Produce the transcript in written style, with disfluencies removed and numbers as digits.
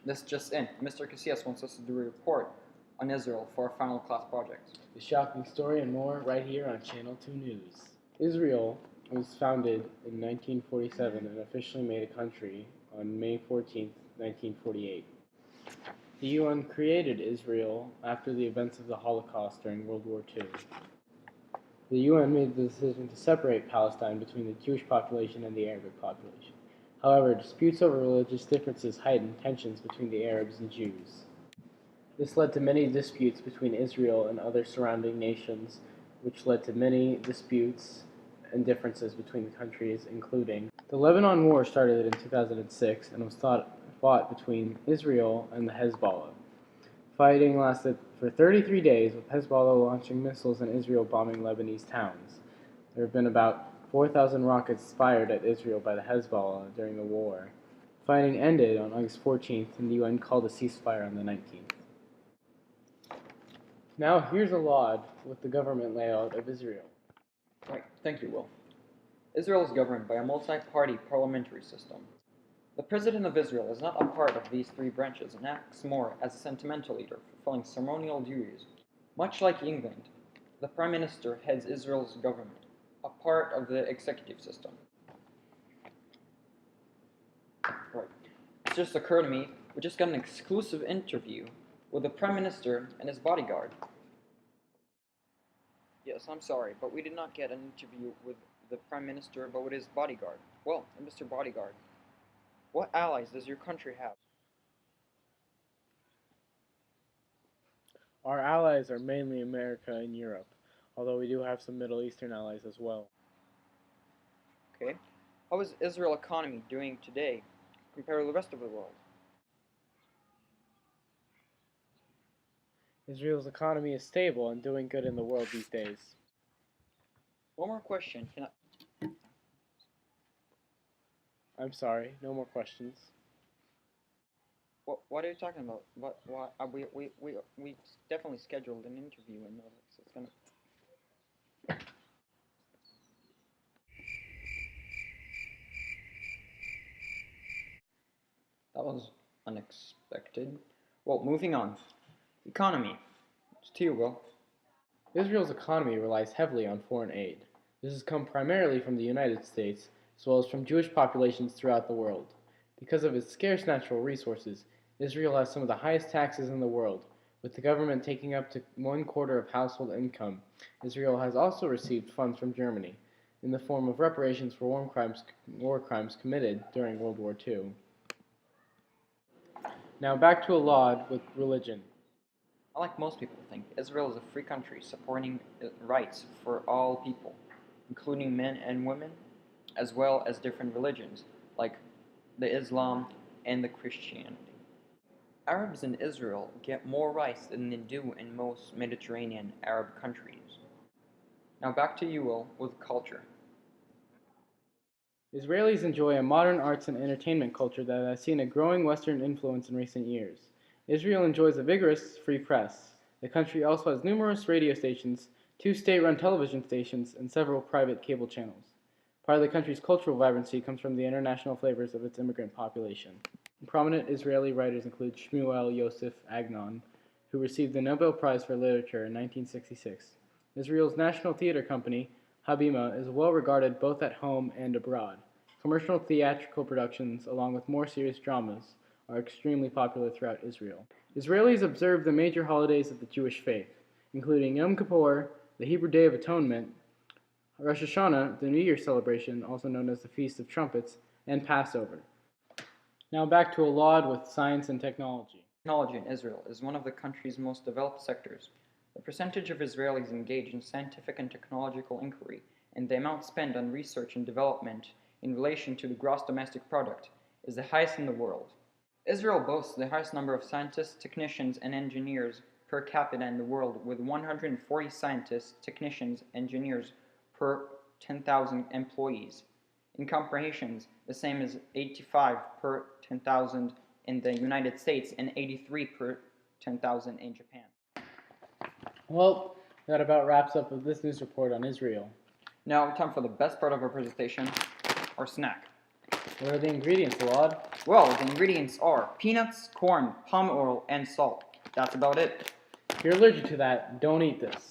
This just in. Mr. Casillas wants us to do a report on Israel for our final class project. The shocking story and more right here on Channel 2 News. Israel was founded in 1947 and officially made a country on May 14, 1948. The UN created Israel after the events of the Holocaust during World War II. The UN made the decision to separate Palestine between the Jewish population and the Arabic population. However, disputes over religious differences heightened tensions between the Arabs and Jews. This led to many disputes between Israel and other surrounding nations, which led to many disputes and differences between the countries, including the Lebanon War started in 2006 and was fought between Israel and the Hezbollah. Fighting lasted for 33 days, with Hezbollah launching missiles and Israel bombing Lebanese towns. There have been about 4,000 rockets fired at Israel by the Hezbollah during the war. Fighting ended on August 14th, and the UN called a ceasefire on the 19th. Now here's a laud with the government layout of Israel. Right, thank you, Will. Israel is governed by a multi-party parliamentary system. The President of Israel is not a part of these three branches and acts more as a sentimental leader, fulfilling ceremonial duties. Much like England, the Prime Minister heads Israel's government, a part of the executive system. Right. It just occurred to me, we just got an exclusive interview with the Prime Minister and his bodyguard. Yes, I'm sorry, but we did not get an interview with the Prime Minister, but with his bodyguard. Well, Mr. Bodyguard, what allies does your country have? Our allies are mainly America and Europe, although we do have some Middle Eastern allies as well. Okay. How is Israel economy doing today compared to the rest of the world? Israel's economy is stable and doing good in the world these days. One more question. I'm sorry, no more questions. What are you talking about? We definitely scheduled an interview and it's gonna. That was unexpected. Well, moving on. Economy. It's to you, Will. Israel's economy relies heavily on foreign aid. This has come primarily from the United States, as well as from Jewish populations throughout the world. Because of its scarce natural resources, Israel has some of the highest taxes in the world, with the government taking up to 1/4 of household income. Israel has also received funds from Germany, in the form of reparations for war crimes committed during World War II. Now back to a laud with religion. Like most people think, Israel is a free country supporting rights for all people, including men and women, as well as different religions, like the Islam and the Christianity. Arabs in Israel get more rights than they do in most Mediterranean Arab countries. Now back to you, Will, with culture. Israelis enjoy a modern arts and entertainment culture that has seen a growing Western influence in recent years. Israel enjoys a vigorous free press. The country also has numerous radio stations, 2 state-run television stations, and several private cable channels. Part of the country's cultural vibrancy comes from the international flavors of its immigrant population. Prominent Israeli writers include Shmuel Yosef Agnon, who received the Nobel Prize for Literature in 1966. Israel's national theater company, Habima, is well regarded both at home and abroad. Commercial theatrical productions, along with more serious dramas, are extremely popular throughout Israel. Israelis observe the major holidays of the Jewish faith, including Yom Kippur, the Hebrew Day of Atonement, Rosh Hashanah, the New Year celebration, also known as the Feast of Trumpets, and Passover. Now back to a laud with science and technology. Technology in Israel is one of the country's most developed sectors. The percentage of Israelis engaged in scientific and technological inquiry and the amount spent on research and development in relation to the gross domestic product is the highest in the world. Israel boasts the highest number of scientists, technicians, and engineers per capita in the world, with 140 scientists, technicians, engineers per 10,000 employees. In comprehensions, the same as 85 per 10,000 in the United States and 83 per 10,000 in Japan. Well, that about wraps up with this news report on Israel. Now, time for the best part of our presentation, our snack. What are the ingredients, Lord? Well, the ingredients are peanuts, corn, palm oil, and salt. That's about it. If you're allergic to that, don't eat this.